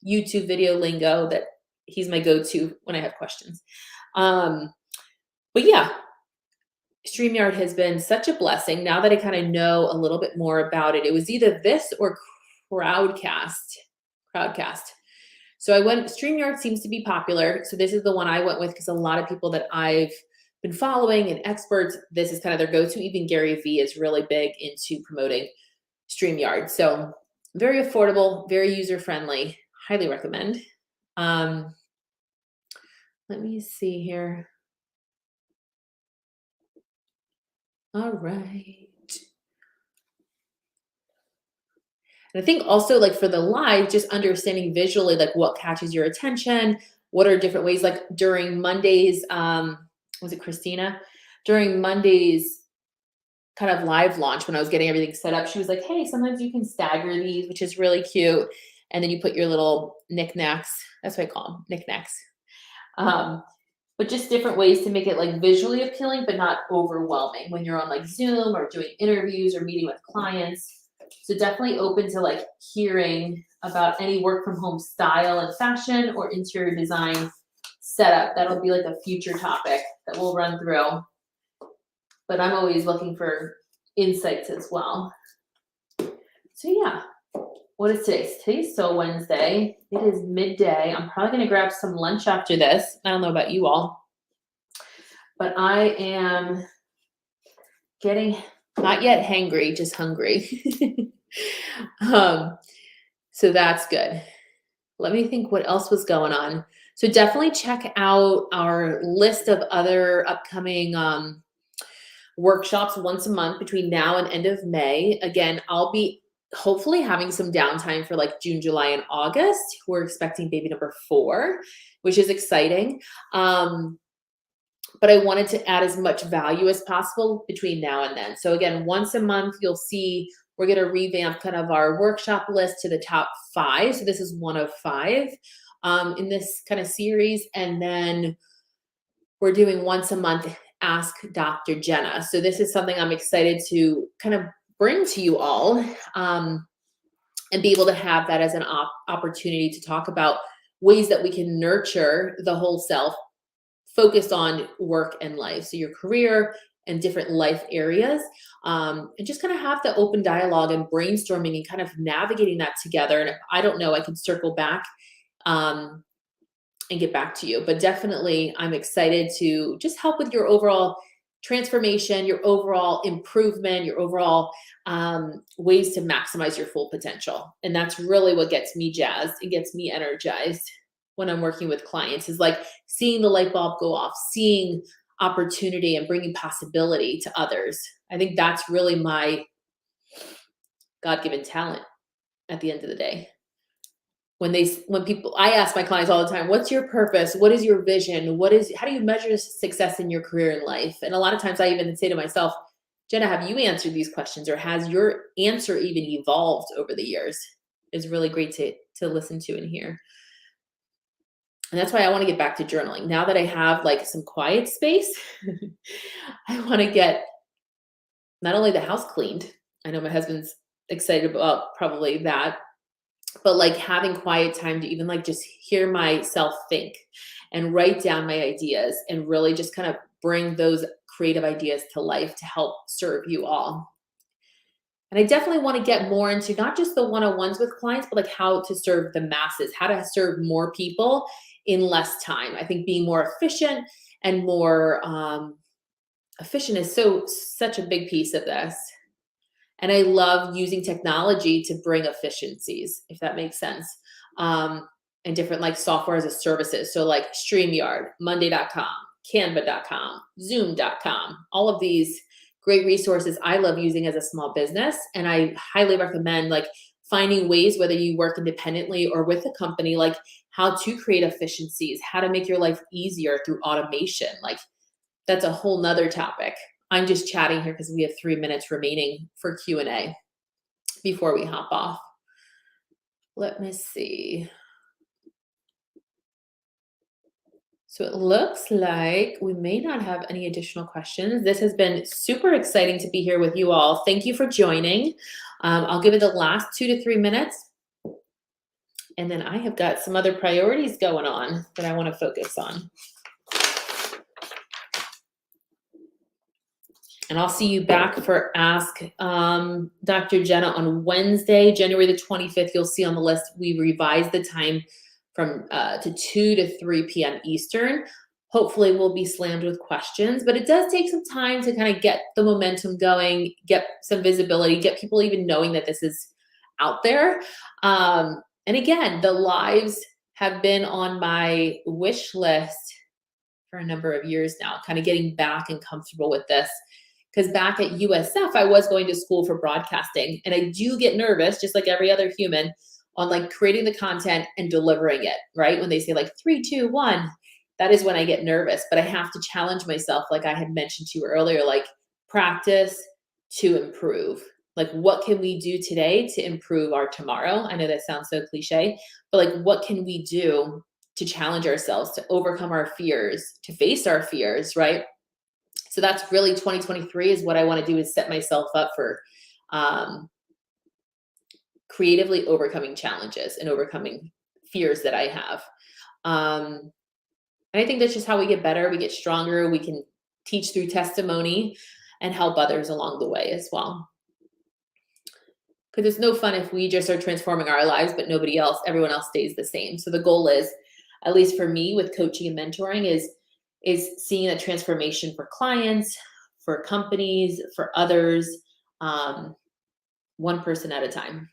YouTube video lingo that he's my go-to when I have questions. But yeah, StreamYard has been such a blessing. Now that I kind of know a little bit more about it, it was either this or Crowdcast. So StreamYard seems to be popular. So this is the one I went with because a lot of people that I've been following and experts, this is kind of their go-to. Even Gary Vee is really big into promoting StreamYard. So very affordable, very user-friendly. Highly recommend. Let me see here. All right. And I think also like for the live, just understanding visually like what catches your attention, what are different ways, like during Monday's, was it Christina? During Monday's kind of live launch when I was getting everything set up, she was like, hey, sometimes you can stagger these, which is really cute. And then you put your little knickknacks. That's what I call them, knickknacks. But just different ways to make it like visually appealing, but not overwhelming when you're on like Zoom or doing interviews or meeting with clients. So definitely open to like hearing about any work from home style and fashion or interior design setup. That'll be like a future topic that we'll run through. But I'm always looking for insights as well. So yeah. What is today? Today's still Wednesday. It is midday. I'm probably going to grab some lunch after this. I don't know about you all, but I am getting not yet hangry, just hungry. So that's good. Let me think what else was going on. So definitely check out our list of other upcoming workshops once a month between now and end of May. Again, I'll be hopefully having some downtime for like June, July, and August. We're expecting baby number 4, which is exciting. But I wanted to add as much value as possible between now and then. So again, once a month, you'll see we're going to revamp kind of our workshop list to the top 5. So this is one of 5 in this kind of series. And then we're doing once a month, Ask Dr. Jenna. So this is something I'm excited to kind of bring to you all and be able to have that as an opportunity to talk about ways that we can nurture the whole self focused on work and life. So your career and different life areas, and just kind of have the open dialogue and brainstorming and kind of navigating that together. And if I don't know, I can circle back and get back to you. But definitely I'm excited to just help with your overall transformation, your overall improvement, your overall ways to maximize your full potential. And that's really what gets me jazzed. It gets me energized when I'm working with clients, is like seeing the light bulb go off, seeing opportunity and bringing possibility to others. I think that's really my God-given talent at the end of the day. I ask my clients all the time, what's your purpose? What is your vision? How do you measure success in your career and life? And a lot of times I even say to myself, Jenna, have you answered these questions, or has your answer even evolved over the years? It's really great to listen to and hear. And that's why I want to get back to journaling. Now that I have like some quiet space, I want to get not only the house cleaned. I know my husband's excited about probably that, but like having quiet time to even like just hear myself think and write down my ideas and really just kind of bring those creative ideas to life to help serve you all. And I definitely want to get more into not just the one-on-ones with clients, but like how to serve the masses, how to serve more people in less time. I think being more efficient and more efficient is such a big piece of this. And I love using technology to bring efficiencies, if that makes sense. And different like software as a services. So like StreamYard, Monday.com, Canva.com, Zoom.com, all of these great resources I love using as a small business. And I highly recommend like finding ways, whether you work independently or with a company, like how to create efficiencies, how to make your life easier through automation. Like that's a whole nother topic. I'm just chatting here because we have 3 minutes remaining for Q&A before we hop off. Let me see. So it looks like we may not have any additional questions. This has been super exciting to be here with you all. Thank you for joining. I'll give it the last 2 to 3 minutes. And then I have got some other priorities going on that I want to focus on. And I'll see you back for Ask Dr. Jenna on Wednesday, January the 25th. You'll see on the list, we revised the time from to 2 to 3 p.m. Eastern. Hopefully we'll be slammed with questions, but it does take some time to kind of get the momentum going, get some visibility, get people even knowing that this is out there. And again, the lives have been on my wish list for a number of years now, kind of getting back and comfortable with this. Because back at USF, I was going to school for broadcasting, and I do get nervous, just like every other human, on like creating the content and delivering it, right? When they say like 3, 2, 1, that is when I get nervous, but I have to challenge myself. Like I had mentioned to you earlier, like practice to improve. Like what can we do today to improve our tomorrow? I know that sounds so cliche, but like what can we do to challenge ourselves, to overcome our fears, to face our fears, right? So that's really 2023 is what I want to do, is set myself up for creatively overcoming challenges and overcoming fears that I have. And I think that's just how we get better. We get stronger. We can teach through testimony and help others along the way as well. Because it's no fun if we just are transforming our lives, but nobody else, everyone else stays the same. So the goal is, at least for me with coaching and mentoring, is seeing a transformation for clients, for companies, for others, one person at a time,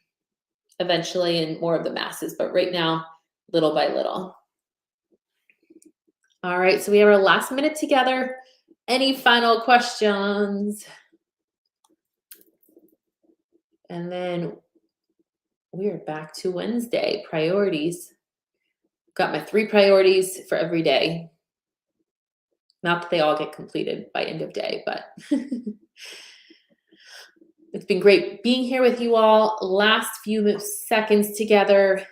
eventually, and more of the masses. But right now, little by little. All right, so we have our last minute together. Any final questions? And then we are back to Wednesday, priorities. Got my 3 priorities for every day. Not that they all get completed by end of day, but it's been great being here with you all. Last few seconds together,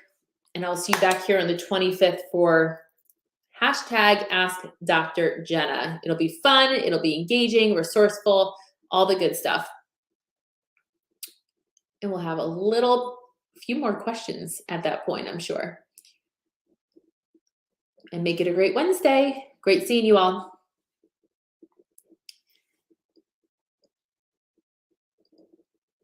and I'll see you back here on the 25th for hashtag Ask Dr. Jenna. It'll be fun, it'll be engaging, resourceful, all the good stuff. And we'll have a few more questions at that point, I'm sure. And make it a great Wednesday. Great seeing you all.